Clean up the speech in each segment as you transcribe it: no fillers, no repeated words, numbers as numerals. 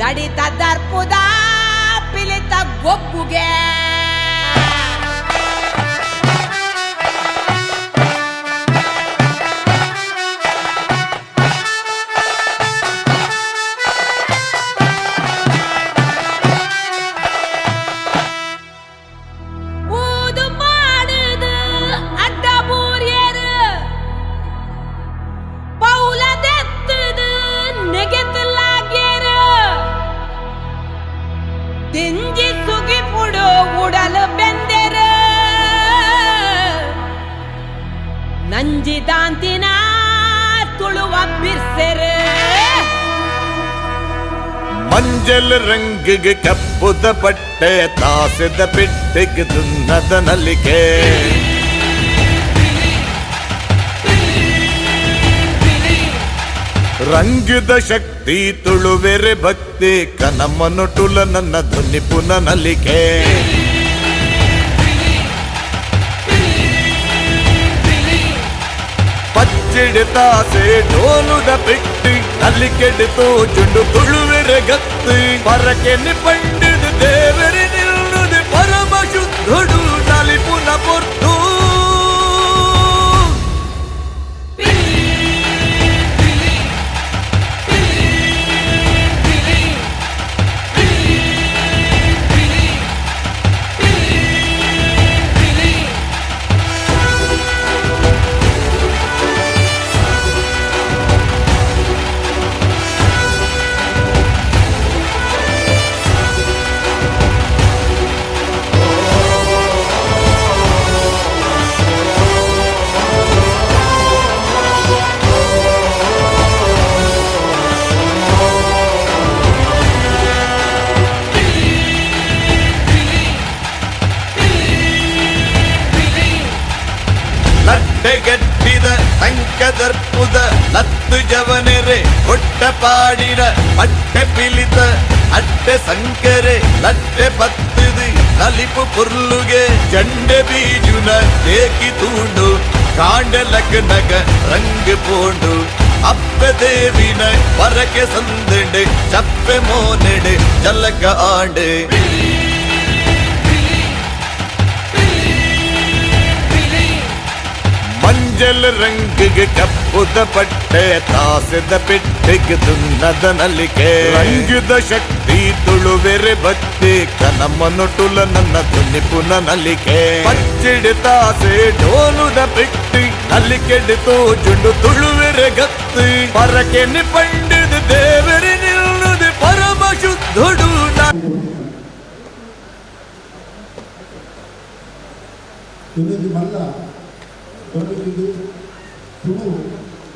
ದಡಿತ ದರ್ಪುದ ಪಿಲಿತ ಗೊಬ್ಬುಗೆ ತಿಂಜಿ ಸುಗಿ ಪುಡು ಉಡಲು ಬೆಂದೆರ ನಂಜಿ ದಾಂತಿನ ತುಳುವ ಬಿರ್ಸೆರ ಮಂಜಲ್ ರಂಗಿಗೆ ಕಪ್ಪುದ ಬಟ್ಟೆ ತಾಸದ ಪಿಟ್ಟಿಗೆ ದುನ್ನದ ನಲಿಕೆ ರಂಗಿದ ಶಕ್ತಿ ತುಳುವೆರೆ ಭಕ್ತಿ ಕನಮನುಟುಲ ನನ್ನ ಧ್ವನಿ ಪುನ ನಲಿಕೆ ಪಚ್ಚಿಡಿತಾಸೆ ಡೋಲುದ ಬಿಟ್ಟಿ ನಲಿಕೆಡಿತು ಜುಂಡು ತುಳುವೆರೆ ಗತ್ತಿ ಪರಕೆ ನಿಪಂಡಿದು ದೇವರಿ ನಿಲ್ಲುದು ಪರಮ ಶುದ್ಧುಡು ನಲಿಪುನ ಪೊರ್ತು ಗಟ್ಟಿದ ಸಂಕದರ್ಪುದ ಲತ್ತು ಜವನೆರೆ ಕೊಟ್ಟ ಪಾಡಿರ ಪಟ್ಟೆ ಪಿಲಿತ ಅಟ್ಟೆ ಸಂಕರೆ ಲಟ್ಟೆ ಪತ್ತದು ನಲಿಪು ಪುರ್ಲುಗೆ ಚಂಡೆ ಬೀಜುನ ತೇಕಿ ತೂಂಡು ಕಾಂಡ ಲಗ್ನಗ ರಂಗ್ ಪೋಂಡು ಅಪ್ಪೆ ದೇವಿನ ಪರಕೆ ಸಂದೆಂಡೆ ಚಪ್ಪೆ ಮೋನೆಡೆ ಜಲಕ ಆಂಡೆ ಮಂಜಲ್ ರಂಗಿಗೆ ಕಪ್ಪುದ ಬಟ್ಟೆ ತಾಸದ ಪಿಟ್ಟಿಗೆ ದುನ್ನದ ನಲಿಕೆ ರಂಗಿದ ಶಕ್ತಿ ತುಳುವೆರೆ ಭಕ್ತಿ ಕನಮನುಟುಲ ನನ್ನ ಧ್ವನಿ ಪುನ ನಲಿಕೆ ಪಚ್ಚಿಡಿತಾಸೆ ಡೋಲುದ ಬಿಟ್ಟಿ ನಲಿಕೆಡಿತು ಜುಂಡು ತುಳುವೆರೆ ಗತ್ತಿ ಪರಕೆ ನಿಪಂಡಿದು ದೇವರಿ ನಿಲ್ಲುದು ಪರಮ ಶುದ್ಧುಡು ಮಲ್ಲ ತೊಡಗಿದ್ದು ತುಳು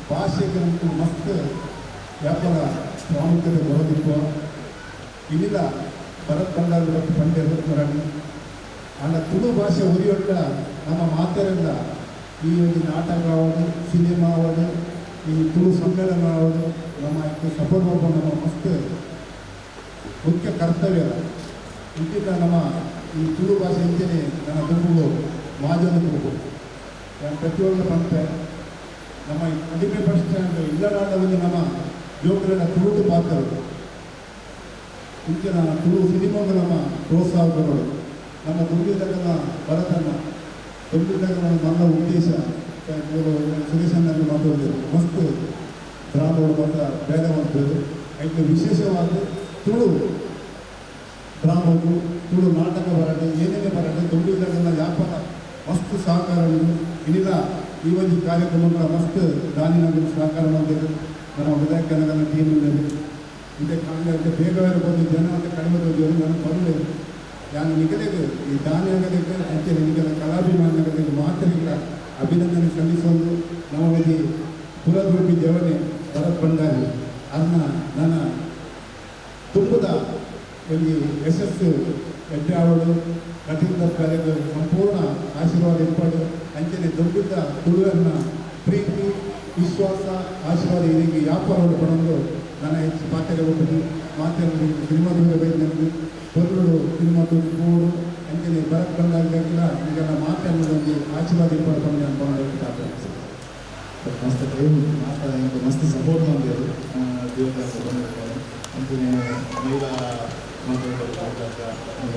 ಭಾಷೆಗಂತೂ ಮಸ್ತ್ ವ್ಯಾಪಾರ ಪ್ರಾಮುಖ್ಯತೆ ಬರೋದಿತ್ತು ಇಲ್ಲಿಂದ ಭರತ್ ಬಂಡಾರ ಪಂಡ್ಯ ಮರಾಠಿ ಅಲ್ಲ ತುಳು ಭಾಷೆ ಉರಿಯೊಟ್ಟ ನಮ್ಮ ಮಾತೆರೆಲ್ಲ ಈ ಒಂದು ನಾಟಕ ಆಗೋದು ಸಿನಿಮಾ ಆಗೋದು ಈ ತುಳು ಸಮ್ಮೇಳನ ಆಗೋದು ನಮ್ಮ ಸಪೋರ್ಟ್ ಮಾಡ್ಕೊಂಡು ನಮ್ಮ ಮಸ್ತ್ ಮುಖ್ಯ ಕರ್ತವ್ಯ ಇಂತಿಂದ ನಮ್ಮ ಈ ತುಳು ಭಾಷೆ ಇಂತೇನೆ ನನ್ನ ದುಂಬು ಮಾಜನ ದುಂಬು ಪ್ರತಿಯೊಂದು ಪಂಪೆ ನಮ್ಮ ಕಡಿಮೆ ಪಕ್ಷ ಇಲ್ಲದಾದಲ್ಲಿ ನಮ್ಮ ಯುವಕರ ತುಳುದು ಪಾತ್ರರು ಇಂಚಿನ ತುಳು ಸಿನಿಮಾಗ ನಮ್ಮ ಪ್ರೋತ್ಸಾಹ ಕೊಡೋದು ನಮ್ಮ ದುರ್ಗಿದಾಗ ಭರತನ ದುರ್ಗಿದಾಗ ನನ್ನ ಉದ್ದೇಶ ಸುರೇಶನಲ್ಲಿ ಮಾತಾಡೋದು ಮಸ್ತ್ ಡ್ರಾಮಗಳು ಮಾತ್ರ ಬೇಗ ಮಾಡ್ಬೋದು ಅದಕ್ಕೆ ವಿಶೇಷವಾದ ತುಳು ಡ್ರಾಮಗಳು ತುಳು ನಾಟಕ ಬರಟೆ ಏನೇನೇ ಬರಟೆ ದುರ್ಗಿದಾಗ ವ್ಯಾಪಾರ ಮಸ್ತ್ ಸಹಕಾರ ಇಲ್ಲಿನ ಈ ಒಂದು ಕಾರ್ಯಕ್ರಮಗಳ ಮಸ್ತ್ ದಾನಿನಗಳು ಸಹಕಾರ ಮಾಡಿದ್ರು ನಮ್ಮ ವಿಧಾಯಕನಗರ ಟೀಮ್ನಲ್ಲಿ ಇದಕ್ಕೆ ಕಾಂಗ್ರೆಸ್ ಬೇಗವೇ ಬಂದು ಜನ ಅಂತ ಕಡಿಮೆ ಹೋಗಿ ನನಗೆ ಬರಲಿಲ್ಲ ನಾನು ನಿಗದಿಗೆ ಈ ದಾನಿಯಾಗಲಿಕ್ಕೆ ಅಂಚೆ ನಿಗದ ಕಲಾಭಿಮಾನಿಗಳಿಗೆ ಮಾತರಿಗಳ ಅಭಿನಂದನೆ ಸಲ್ಲಿಸೋದು ನಮ್ಮ ಒಂದು ಪುರದುರ್ಗಿ ಜವನೆ ಭರತ್ ಭಂಡಾರಿ ಅದನ್ನ ನನ್ನ ತುಂಬದ ಒಂದು ಯಶಸ್ಸು ಹೆಜ್ಜಾವಳು ಕಠಿಣ ಕಾರ್ಯದ ಸಂಪೂರ್ಣ ಆಶೀರ್ವಾದ ಇರ್ಪಾಡು ಅಂಚನೆ ದೊಡ್ಡ ತುಳುವನ್ನ ಪ್ರೀತಿ ವಿಶ್ವಾಸ ಆಶೀರ್ವಾದ ಇದಕ್ಕೆ ವ್ಯಾಪಾರವನ್ನು ಪಡೆದು ನನ್ನ ಹೆಚ್ಚು ಪಾತ್ರೆ ಹೋಗ್ತೀನಿ ಮಾತಾಡಿ ಸಿನಿಮಾದಿಂದ ಬೈದು పొరుడు తిరుమతుడు పూడు అంటే భరత్ బండాల దగ్గర ఇంకా మాట్లాడినటువంటి ఆశీర్వాదం పడుతుంది అనుకున్నాడు మస్తు టైం మాట ఇంకా మస్తు సపోర్ట్ ఉంది దేవుడు ಅಂತೀನಿ ಮಹಿಳಾ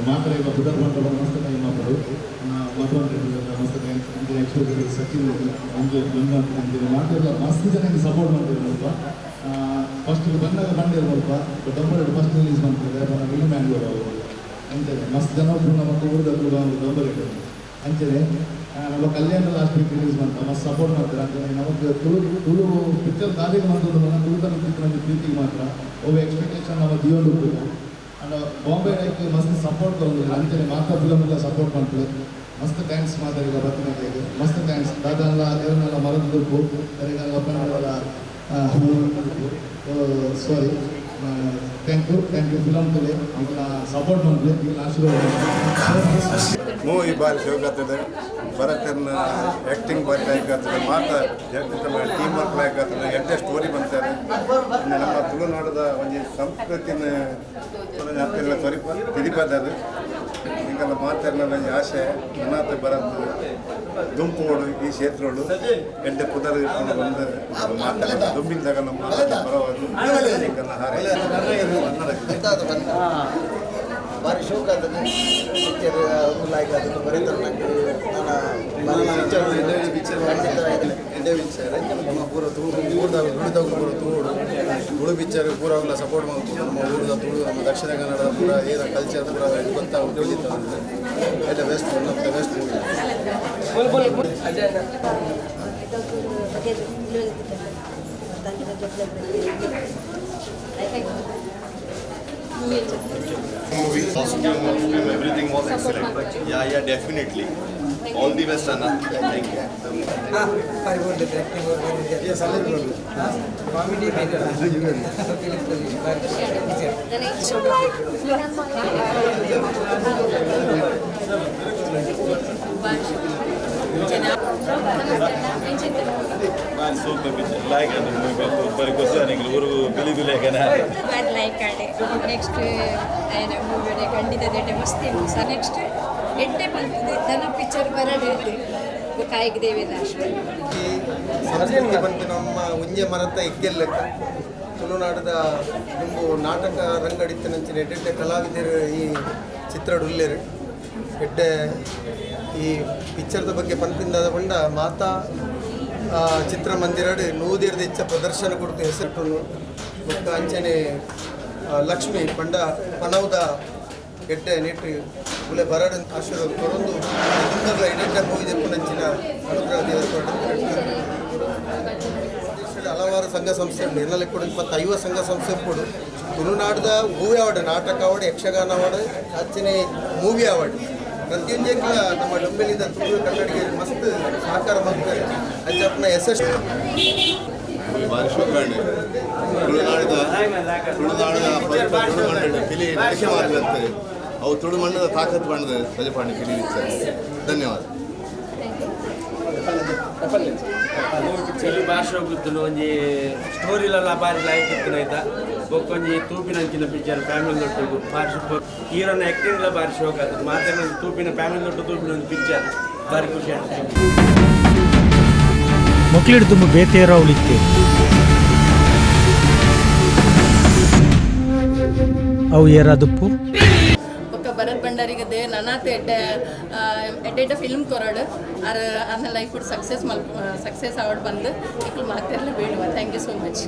ಮಾತ್ರ ಈಗ ಬುಧರ್ ಮಂಟಪ ಮಸ್ತ್ ಟೈಮ್ ಮಾತಾಡು ಮತ್ತೊಂದು ಮಸ್ತ್ ಟೈಮ್ ಅಂತೀನಿ ಆ್ಯಕ್ಚುಲಿ ಸಚಿನ್ ಒಂದು ಬಂದ ಅಂತೀನಿ ಮಾತಾಡಲ್ಲ ಮಸ್ತ್ ಜನಕ್ಕೆ ಸಪೋರ್ಟ್ ಮಾಡ್ತೀವಿ ಸ್ವಲ್ಪ ಫಸ್ಟ್ ಬಂದಾಗ ಬಂದಿರೋ ಸ್ವಲ್ಪ ಡಂಬರ್ ಫಸ್ಟ್ ರಿಲೀಸ್ ಮಾಡ್ತಿದ್ದಾರೆ ವಿಲ್ ಮ್ಯಾಂಗ್ಳೂರ್ ಅವರು ಅಂತೇಳಿ ಮಸ್ತ್ ಜನ ನಮ್ಮ ಊರದ್ದು ಡಂಬರ್ ಇಟ್ಟು ಅಂಚನೆ ನಮ್ಮ ಕಲ್ಯಾಣ ಲಾಸ್ಟ್ ವೀಕ್ ರಿಲೀಸ್ ಮಾಡ್ತಾರೆ ಮಸ್ತ್ ಸಪೋರ್ಟ್ ಮಾಡ್ತಾರೆ ಅಂತೇಳಿ ನಮಗೆ ತುಳು ಪಿಕ್ಚರ್ ದಾರಿಗೆ ಮಾಡ್ತದೆ ತುಳುತನ ನಮಗೆ ಪ್ರೀತಿಗೆ ಮಾತ್ರ ಒಬ್ಬ ಎಕ್ಸ್ಪೆಕ್ಟೇಷನ್ ನಮ್ಮ ದಿಯೋಡು ಅಂಡ್ ಬಾಂಬೆ ಲೈಕ್ ಮಸ್ತ್ ಸಪೋರ್ಟ್ ತೊಗೊಂಡಿಲ್ಲ ಅಂತೇಳಿ ಮಾತ್ರ ಫಿಲಮ್ ಎಲ್ಲ ಸಪೋರ್ಟ್ ಮಾಡ್ತಾರೆ ಮಸ್ತ್ ಥ್ಯಾಂಕ್ಸ್ ಮಾತಾಡಿಗ ಬರ್ತೀನಿ ಮಸ್ತ್ ಥ್ಯಾಂಕ್ಸ್ ದಾದೆಲ್ಲ ದೇವರನ್ನೆಲ್ಲ ಮರದಬೇಕು ಯಾರಿಗೆಲ್ಲ ಅಪ್ಪನೆಲ್ಲ ಸಾರಿ ಥ್ಯಾಂಕ್ ಯು ಫಿಲಮ್ ತಲೆ ಈಗ ಸಪೋರ್ಟ್ ಮಾಡಿದ್ರೆ ಈಗ ಆಶೀರ್ವಾದ ಮೂವಿ ಭಾರಿ ಶೋಕಾಗ್ತದೆ ಭರತನ ಆ್ಯಕ್ಟಿಂಗ್ ಭಾರಿ ಲೈಕ್ ಆಗ್ತದೆ ಮಾತ್ರ ಟೀಮ್ ವರ್ಕ್ ಲೈಕ್ ಆಗ್ತದೆ ಎಡ್ಡೆ ಸ್ಟೋರಿ ಬಂತಾರೆ ನಮ್ಮ ತುಳುನಾಡದ ಒಂದು ಸಂಸ್ಕೃತಿನ ಹತ್ತಿರ ತಿರಿಪದದು ಈಗೆಲ್ಲ ಮಾತಾಡಲ್ಲ ಆಸೆ ನನ್ನಾತ ಬರೋದು ದುಂಪುಗಳು ಈ ಕ್ಷೇತ್ರಗಳು ಎಡ್ಡೆ ಪುದರ್ ಇಟ್ಕೊಂಡು ಬಂದು ಮಾತಾಡೋದು ದುಂಬಿಲ್ದಾಗ ನಮ್ಮ ಬರೋದು ಈಗೆಲ್ಲ ಹಾರೆ ಭಾರಿ ಶೋಕ ಆಗ್ತದೆ ಪಿಕ್ಚರ್ ಲೈಕ್ ಆಗ್ತದೆ ಬರೀತಾರೆ ನನಗೆ ಪಿಕ್ಚರ್ ಎಡ್ಡೆ ಪಿಕ್ಚರ್ ನಮ್ಮ ಪೂರ ಊರ್ದಾಗ ಪೂರ ತುಳು ಪಿಕ್ಚರ್ ಪೂರ ಅವಲ್ಲ ಸಪೋರ್ಟ್ ಮಾಡ್ತೀವಿ ನಮ್ಮ ಊರದ ತುಳು ನಮ್ಮ ದಕ್ಷಿಣ ಕನ್ನಡ ಪೂರ ಏನ ಕಲ್ಚರ್ ಪೂರ ಗೊತ್ತಾಗ ತಿಳಿತದೆ ಎಡ್ಡೆ best one of the best Movie, costume, everything was excellent. Yeah, definitely. All the best, Anna. Thank you. Super picture. Like it. Very good. Uru believe like it. Bad like it. Next, movie ಖಂಡಿತ ದೇಟೆ ಮಸ್ತ್ sir next ಎಡ್ಡೆ ಬಂದಿದೆ ನನ್ನ picture ಬರಡೆ ಕಾಯಿಗೆ ದೇವೇದ ಅಷ್ಟೇ ಸಂಸ್ಕೃತಿ ಬಂತು ನಮ್ಮ ಉಂಜೆ ಮರತ ಇಗ್ಗೆಲ್ಲಕ್ಕ ತುಳುನಾಡದ ಒಂದು ನಾಟಕ ರಂಗಡಿತನಂಚಿನ ಎಡ್ಡೆ ಕಲಾವಿದರು ಈ ಚಿತ್ರಡ್ ಉಲ್ಲೇರು ಎಡ್ಡೆ ಈ ಪಿಕ್ಚರ್ದ ಬಗ್ಗೆ ಪಂಪಿಂದ ಬಂಡ ಮಾತಾ ಚಿತ್ರಮಂದಿರಡು ನೂದಿರ್ದ ಇಚ್ಛ ಪ್ರದರ್ಶನ ಕೊಡ್ತು ಹೆಸರು ಮತ್ತು ಅಂಚನೆ ಲಕ್ಷ್ಮಿ ಪಂಡ ಪನೌದ ಎಡ್ಡೆ ನೀಟ್ರಿ ಉಳೆ ಬರಡು ಆಶೀರ್ವಾದ ಕೊರೊಂದು ಎಡ್ಡೆ ಮೂವಿ ನಂಚಿನ ಅನುಗ್ರಹ ದೇವರು ಹಲವಾರು ಸಂಘ ಸಂಸ್ಥೆ ಉಂಟು ಎಲ್ಲ ಕೂಡ 25 ಸಂಘ ಸಂಸ್ಥೆ ಕೊಡು ತುಳುನಾಡದ ಮೂವಿ ಅವಾರ್ಡ್ ನಾಟಕ ಅವಾರ್ಡ್ ಯಕ್ಷಗಾನ ಅವಾರ್ಡ್ ಹಚ್ಚಿನ ಮೂವಿ ಅವಾರ್ಡ್ ಪ್ರತಿಯೊಂದೇ ನಮ್ಮ ಡೊಂಬೆಲಿಂದ ತುಳು ಕನ್ನಡಿಗೆ ಮಸ್ತ್ ಸಹಕಾರ ಮಾಡ್ತಾರೆ ಅಜ್ಜಪ್ಪನ ಯಶಸ್ಸು ಭಾರಿ ಶೋಕಾಣೆ ತುಳುನಾಡದ ಪಿಲಿ ನಡೆಕೆ ಮಾಡಿದಂತೆ ಅವು ತುಳು ಮಣ್ಣದ ತಾಕತ್ ಬಣ್ಣದ ರಜಪಾಣಿ ಪಿಲಿ ಧನ್ಯವಾದ ಪಿಕ್ಚರ್ ಭಾಷೆ ಹೋಗುತ್ತಲು ಒಂಜಿ ಸ್ಟೋರಿಲೆಲ್ಲ ಭಾರಿ ಲೈಕ್ ಇತ್ತನಾಯ್ತಾ ಬೊಕ್ಕೊಂಜಿ ತೂಪಿನಂಚಿನ ಪಿಕ್ಚರ್ ಫ್ಯಾಮಿಲಿ ದೊಡ್ಡದು ಭಾರಿ ಸೂಪರ್ ಹೀರೋನ ಆ್ಯಕ್ಟಿಂಗ್ಲ ಭಾರಿ ಶೋಕ ಆಗ್ತದೆ ಮಾತಾಡ ತೂಪಿನ ಫ್ಯಾಮಿಲಿ ದೊಡ್ಡ ತೂಪಿನ ಒಂದು ಪಿಕ್ಚರ್ ಭಾರಿ ಖುಷಿ ಆಗ್ತದೆ ಮಕ್ಕಳಿಡ್ ತುಂಬ ಬೇತೇರವಳಿತ್ತೆ ಅವು ಏರಾದಪ್ಪು ಭರತ್ ಭಂಡಾರಿಗದೆ ನನಾತ ಎಡ್ಡೆ ಫಿಲ್ಮ್ ಕೊರಡು ಅನ್ನ ಲೈಫ್ ಸಕ್ಸಸ್ ಅವಾರ್ಡ್ ಬಂದು ಈಗ ಮಾತೆಲ್ಲ ಬೇಡುವ ಥ್ಯಾಂಕ್ ಯು ಸೋ ಮಚ್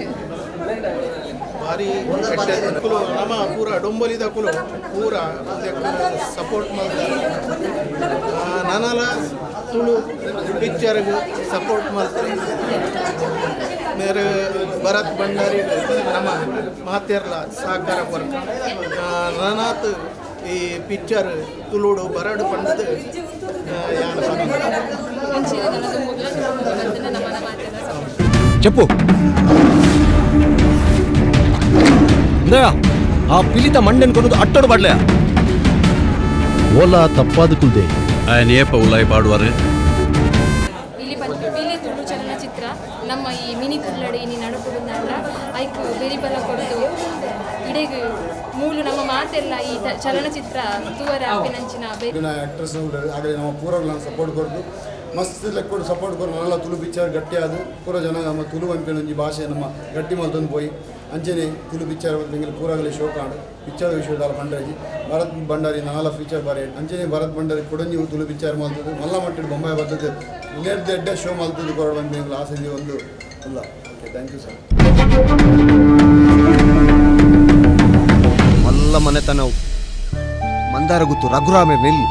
ಭಾರಿ ನಮ್ಮ ಪೂರ ಡೊಂಬಲಿದ ಕುಲು ಪೂರ ಸಪೋರ್ಟ್ ಮಾಡ್ತಾರೆ ನಾನಲ್ಲ ತುಳು ಪಿಕ್ಚರ್ಗೆ ಸಪೋರ್ಟ್ ಮಾಡ್ತಾರೆ ಮೇರೆ ಭರತ್ ಭಂಡಾರಿ ನಮ್ಮ ಮಾತೆರ್ಲ ಸಹಕಾರ ವರ್ಗ ನಾನಾತ್ ಈ ಪಿಕ್ಚರ್ ತುಳುಡು ಬರಡು ಪಂಡದು చెప్పు ఆ పిలిత మండెన్ కొనుದು ಅಟ್ಟೋಡು ಬಡ್ಲೆ ಓಲಾ ತಪ್ಪಾದಕುಲ್ದೆ ఆయన ಏಪ ಉಲಾಯಿ ಪಾಡುವಾರೆ ಪೀಲಿ ತುಳು ಚಲನಚಿತ್ರ ನಮ್ಮ ಈ ಮಿನಿ ತುಳ್ಳಡಿ ಇನಿ ನಡುಪುಡುಂದ್ರ ಐಕ್ ಬೆರಿಬಲ ಕೊಡ್ತು ಇಡೆಗ್ ಮೂಲು ನಮ್ಮ ಮಾತೆಲ್ಲ ಈ ಚಲನಚಿತ್ರ ತೂವರ ಅಪ್ಪಿನಂಚಿನ ಆ್ಯಕ್ಟ್ರೆಸ್ ಆಗಲೇ ನಮ್ಮ ಪೂರಗಳು ಸಪೋರ್ಟ್ ಕೊಡ್ದು ಮಸ್ತ್ ಲೆಕ್ಕ ಸಪೋರ್ಟ್ ಕೊಡು ನಲ್ಲ ತುಳು ಪಿಕ್ಚರ್ ಗಟ್ಟಿ ಆದು ಪೂರ ಜನ ನಮ್ಮ ತುಳು ಅಂಪೇನು ಈ ಭಾಷೆ ನಮ್ಮ ಗಟ್ಟಿ ಮಲ್ತಂದು ಪೋಯಿ ಅಂಚನೆ ತುಳು ಪಿಕ್ಚರ್ ನಿಂಗೆ ಪೂರಾಗಲಿ ಶೋ ಕಾಣು ಪಿಕ್ಚರ್ ವಿಷಯದಲ್ಲಿ ಬಂಡಾಜಿ ಭರತ್ ಭಂಡಾರಿ ನಾಲ್ಕು ಫೀಚರ್ ಬಾರಿ ಅಂಚನೆ ಭರತ್ ಭಂಡಾರಿ ಕೊಡಂಜಿ ತುಳು ಪಿಕ್ಚರ್ ಮಾಡ್ತದ್ದು ಮಲ್ಲ ಮಟ್ಟಿಗೆ ಬೊಂಬಾಯಿ ಬರ್ತದೆ ಎಡ್ಡ ಶೋ ಮಾಡ್ತದ್ದು ಕೊರಡು ಬಂದು ನಿಂಗೆ ಆಸೆ ಒಂದು ಇಲ್ಲ ಓಕೆ ಥ್ಯಾಂಕ್ ಯು ಸರ್. ಮಲ್ಲ ಮನೆತನವು ಮಂದಾರ ಗುತ್ತು ರಘುರಾಮೆ ಮೆಲ್ಲು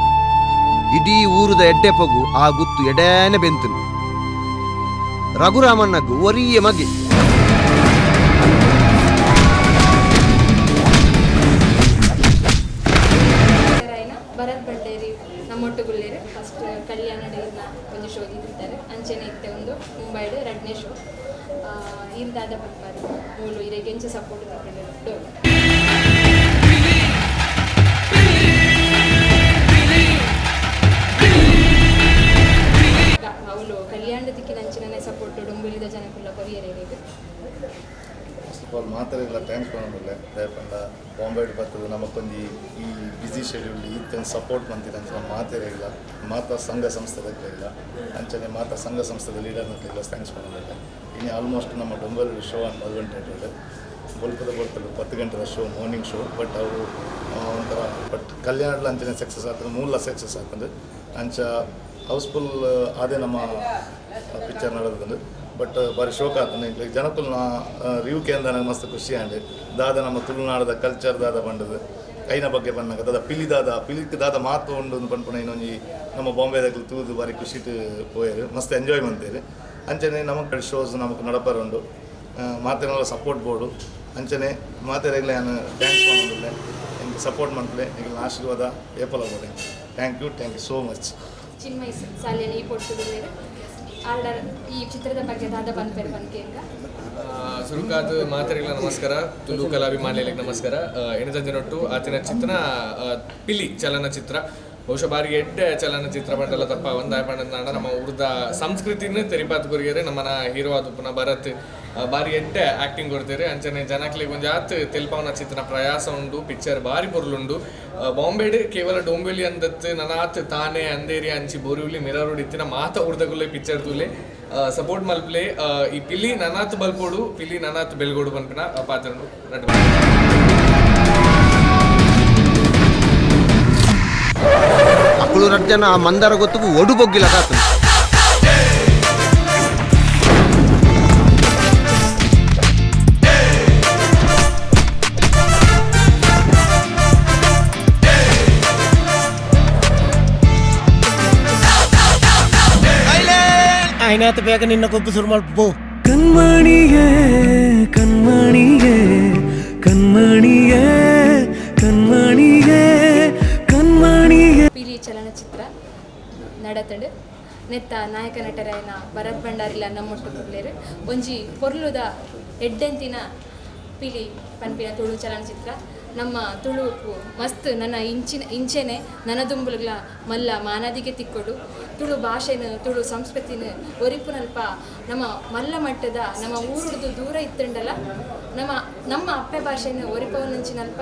ಇಡೀ ಊರದ ಎಡ್ಡೆ ಪಗು ಆ ಗುತ್ತು ಎಡೇನೆ ಬೆಂತನು ರಘುರಾಮಣ್ಣಗೂ ಒರಿಯ ಮಗೆ ಭರತ್ ಭಂಡೇರಿ ನಮ್ಮೊಟ್ಟುಗುಳ್ಳೇರು ಫಸ್ಟ್ ಕಲ್ಯಾಣಡಿನ ಒಂದು ಶೋ ಇದ್ದಾರೆ ಅಂಚೆನೆ ಇತ್ತೆ ಒಂದು ಮುಂಬೈಡ್ ಎರಡನೇ ಶೋ ಇರ್ದಾದ ಬರ್ತಾರೆ ಮೂಲು ಇರಗೆ ಎಂಚ ಸಪೋರ್ಟ್ ತಗೊಂಡು ಅವಳು ಕಲ್ಯಾಣದ ದಿಕ್ಕಿನ ಅಂಚಿನ ಸಪೋರ್ಟ್ ಡೊಂಬುಲಿದ ಜನಕ್ಕುಲ್ಲ ಕೊರಿಯರಿಗೆ ಫಸ್ಟ್ ಆಫ್ ಆಲ್ ಮಾತಾಡಿಲ್ಲ ಥ್ಯಾಂಕ್ಸ್ ಮಾಡೋದಿಲ್ಲ ದಯಪಂಡ ಬಾಂಬೆ ಬರ್ತದೆ ನಮಗೊಂದು ಈ ಬ್ಯುಸಿ ಶೆಡ್ಯೂಲ್ ಈತ ಸಪೋರ್ಟ್ ಮಾಡ್ತೀರ ಅಂತ ಮಾತಾಡಿಲ್ಲ ಮಾತಾ ಸಂಘ ಸಂಸ್ಥೆದಕ್ಕೆ ಇಲ್ಲ ಅಂಚನೆ ಮಾತಾ ಸಂಘ ಸಂಸ್ಥೆದ ಲೀಡರ್ನಲ್ಲ ಥ್ಯಾಂಕ್ಸ್ ಮಾಡೋದಿಲ್ಲ ಇನ್ನು ಆಲ್ಮೋಸ್ಟ್ ನಮ್ಮ ಡೊಂಬಲ್ಲಿ ಶೋ ಅಂತ 1 ಗಂಟೆ ಇರ್ತದೆ ಬಲ್ಪದ 10 ಗಂಟೆದ ಶೋ ಮಾರ್ನಿಂಗ್ ಶೋ ಬಟ್ ಅವು ಒಂಥರ ಬಟ್ ಕಲ್ಯಾಣ ಅಂಚನೆ ಸಕ್ಸಸ್ ಆಗ್ತದೆ ಮೂಲ ಸಕ್ಸಸ್ ಆಗ್ತದೆ ಅಂಚ ಹೌಸ್ಫುಲ್ ಅದೇ ನಮ್ಮ ಪಿಕ್ಚರ್ ನಡೆದಂದು ಬಟ್ ಬಾರಿ ಶೋಕ ಆಗ್ತದೆ ಲೈಕ್ ಜನಕ್ಕೂ ರಿವ್ಯೂ ಕೇಂದ್ರ ನನಗೆ ಮಸ್ತ್ ಖುಷಿ ಆಂಡೆ ದಾದ ನಮ್ಮ ತುಳುನಾಡದ ಕಲ್ಚರ್ ದಾದ ಬಂಡದು ಐನ ಬಗ್ಗೆ ಬಂದಾಗ ದಾದ ಪಿಲಿಕ್ ದಾದ ಮಾತು ಉಂಡು ಪಂಡ್ಪುಣ ಇನ್ನೊಂದು ನಮ್ಮ ಬಾಂಬೆದಾಗಲು ತೂದು ಬಾರಿ ಖುಷಿ ಹೋಯ್ರು ಮಸ್ತ್ ಎಂಜಾಯ್ ಮಾಡ್ತೇವೆ ಅಂಚನೆ ನಮಗೆ ಕಡೆ ಶೋಸ್ ನಮಗೆ ನಡಪರುಂಡು ಮಾತೆಲ್ಲ ಸಪೋರ್ಟ್ ಬೋರ್ಡು ಅಂಚನೆ ಮಾತೆಲ್ಲ ನಾನು ಡ್ಯಾನ್ಸ್ ಮಾಡೋದಿಲ್ಲ ನಿಮಗೆ ಸಪೋರ್ಟ್ ಮಾಡ್ತಲೆ ನಿಮಗೆ ಆಶೀರ್ವಾದ ಏಪಲ್ ಆಗೋದೆ thank you so much. Chinmay Saliyan ಈ ಪೊಟ್ಟುಗುಳ್ಳೇರು ಆರ್ಡರ್ ಈ ಚಿತ್ರದ ಬಗ್ಗೆ ದಾದ ಬಂದ್ಪೇರು ಬಂದ್ಕೇಂಗ ಸುರುಕಾದ ಮಾತರಿಗಳ ನಮಸ್ಕಾರ ತುಳು ಕಲಾಭಿಮಾನಿಗಳಿಗೆ ನಮಸ್ಕಾರ ಎಣದಂಜನೊಟ್ಟು ಆತಿನ ಚಿತ್ರ ಪಿಲಿ ಚಲನಚಿತ್ರ ಬಹುಶಃ ಬಾರಿ ಎಡ್ಡೆ ಚಲನಚಿತ್ರ ಬಂಡಲ ತಪ್ಪ ಒಂದಾಯ ಪಂಡ ನಮ್ಮ ಊರದ ಸಂಸ್ಕೃತಿನ ತೆರಿಪಾತ್ ಕೊರಿಯರೆ ನಮ್ಮನ ಹೀರೋ ಆದುಪುನ ಭರತ್ ಬಾರಿ ಎಡ್ಡೆ ಆಕ್ಟಿಂಗ್ ಕೊಡ್ತಾರೆ ಅಂಚನೆ ಜನಕ್ಲೆ ಒಂಜಾತ್ ತೆಲ್ಪವನ ಚಿತ್ರ ಪ್ರಯಾಸ ಉಂಡು ಪಿಕ್ಚರ್ ಬಾರಿ ಪೊರ್ಲುಂಡು ಬಾಂಬೆಡ್ ಕೇವಲ ಡೊಂಬೆಲಿ ಅಂದತ್ತು ನನಾತ್ ತಾನೆ ಅಂದೇರಿ ಅಂಚಿ ಬೋರಿವ್ಲಿ ಮಿರರೋಡ್ ಇತ್ತಿನ ಮಾತ ಉರ್ದಗುಲ್ಲೆ ಪಿಕ್ಚರ್ ತೂಲೆ ಸಪೋರ್ಟ್ ಮಲ್ಪ್ಲೆ ಈ ಪಿಲಿ ನನಾತ್ ಬಲ್ಪೋಡು ಪಿಲಿ ನನಾತ್ ಬೆಲ್ಗೋಡು ಪನ್ಪಿನ ಪಾತ್ರಂಡು ನಟ ಅಕ್ಕಳು ರಡ್ಜನ ಆ ಮಂದಾರ ಗೊತ್ತಿಗೂ ಒಡು ಬೊಗ್ಗಿಲ್ಲ ಕಾತು ಆಯ್ನಾತ ಬೇಗ ನಿನ್ನ ಕೊಬ್ಬು ಶುರು ಮಾಡ್ಬೋ ಕಣ್ಮಣಿಯೇ ಕಣ್ಮಣಿಯೇ ಕಣ್ಮಣಿಯೇ ಕಣ್ಮಣಿಯೇ ಕಣ್ಮಣಿಯೇ ಪಿಲಿ ಚಲನಚಿತ್ರ ನಡತಡು ನೆತ್ತ ನಾಯಕ ನಟರಾಯನ ಭರತ್ ಭಂಡಾರಿಲ ನಮ್ಮೊಟ್ಟುಗುಳ್ಳೇರು ಒಂಜಿ ಪೊರ್ಲುದ ಎಡ್ಡೆಂತಿನ ಪಿಲಿ ಪನ್ಪಿನ ತುಳು ಚಲನಚಿತ್ರ ನಮ್ಮ ತುಳುಕು ಮಸ್ತ್ ನನ್ನ ಇಂಚೆನೆ ನನದುಂಬುಗಳ ಮಲ್ಲ ಮಾನದಿಗೆ ತಿಕ್ಕೊಡು ತುಳು ಭಾಷೆನ ತುಳು ಸಂಸ್ಕೃತಿನ ಒರಿಪುನಲ್ಪ ನಮ್ಮ ಮಲ್ಲ ಮಟ್ಟದ ನಮ್ಮ ಊರುಡ್ದು ದೂರ ಇತ್ತಂಡಲ್ಲ ನಮ್ಮ ಅಪ್ಪೆ ಭಾಷೆನ ಒರಿಪವನಂಚಿನಲ್ಪ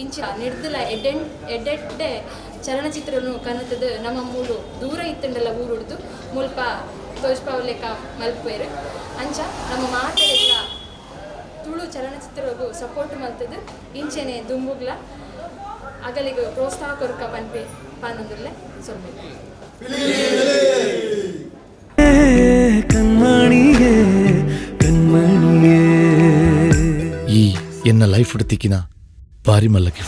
ಇಂಚ ನೆಡ್ದಲ ಎಡ್ಡೆಡ್ಡೆ ಚಲನಚಿತ್ರನು ಕನತದ ನಮ್ಮ ಮೂಲು ದೂರ ಇತ್ತಂಡಲ್ಲ ಊರುಡ್ದು ಮುಲ್ಪ ತೋಜ್ಪಾವಲೆಕ ಮಲ್ಪೇರು ಅಂಚ ನಮ್ಮ ಮಾತೆಲ್ಲ ತುಳು ಚಲನಚಿತ್ರಗೂ ಸಪೋರ್ಟ್ ಮಲ್ತದ್ದು ಇಂಚೆನೆ ದುಂಬುಗ್ಲ ಅಗಲಿಗೆ ಪ್ರೋತ್ಸಾಹ ಕೊರಕ ಪನ್ಪೆ ಪಾನಂದುಲ್ಲೆ ಸೊಲ್ಲೆ ಕಣ್ಮಣಿಯೇ ಕಣ್ಮಣಿಯೇ ಈ ಎನ್ನ ಲೈಫ್ ತಿಕ್ಕಿನ ಬಾರಿ ಮಲ್ಲಕ್ಕೆ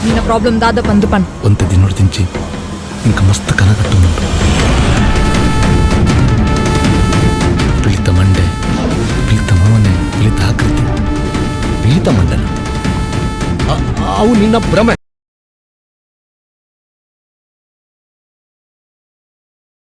ನಿನ್ನ ಪ್ರಾಬ್ಲಮ್ ದಾದ ಬಂದು ಪನ್ ಒಂತ ದಿನೋಡು ತಿಂಚಿ ಇಂಕ ಮಸ್ತ್ ಕನಗಟ್ಟುಂಟು ಪಿಳಿತ ಮಂಡೆ ಪಿಳಿತ ಮೋನೆ ಪಿಳಿತ ಆಕೃತಿ ಪಿಳಿತ ಮಂಡನ ಅವು ನಿನ್ನ ಭ್ರಮೆ